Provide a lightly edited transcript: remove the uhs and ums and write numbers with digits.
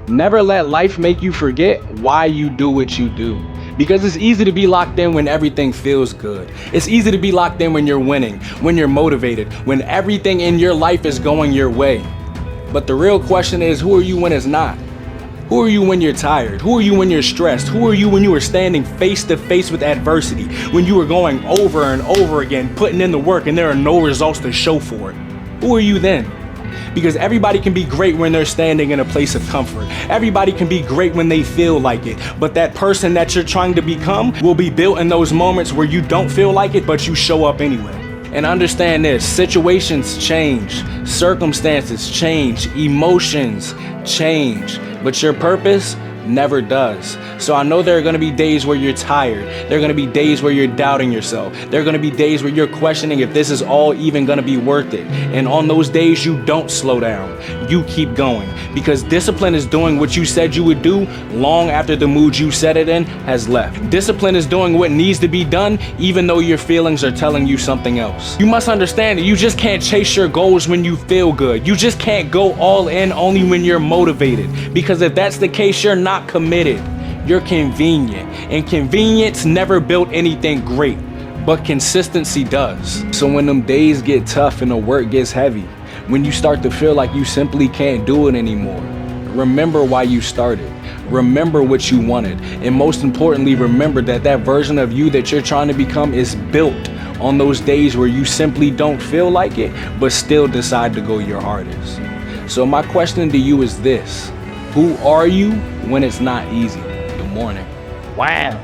Never let life make you forget why you do what you do. Because it's easy to be locked in when everything feels good. It's easy to be locked in when you're winning, when you're motivated, when everything in your life is going your way. But the real question is, who are you when it's not? Who are you when you're tired? Who are you when you're stressed? Who are you when you are standing face to face with adversity? When you are going over and over again, putting in the work and there are no results to show for it? Who are you then? Because everybody can be great when they're standing in a place of comfort. Everybody can be great when they feel like it. But that person that you're trying to become will be built in those moments where you don't feel like it, but you show up anyway. And understand this, situations change, circumstances change, emotions change, but your purpose never does. So I know there are going to be days where you're tired. There are going to be days where you're doubting yourself. There are going to be days where you're questioning if this is all even going to be worth it. And on those days, you don't slow down. You keep going, because discipline is doing what you said you would do long after the mood you set it in has left. Discipline is doing what needs to be done even though your feelings are telling you something else. You must understand that you just can't chase your goals when you feel good. You just can't go all in only when you're motivated, because if that's the case, you're not committed. You're convenient, and convenience never built anything great, but consistency does. So when them days get tough and the work gets heavy, when you start to feel like you simply can't do it anymore, remember why you started. Remember what you wanted, and most importantly, remember that that version of you that you're trying to become is built on those days where you simply don't feel like it, but still decide to go your hardest. So my question to you is this: who are you when it's not easy? Good morning. Wow.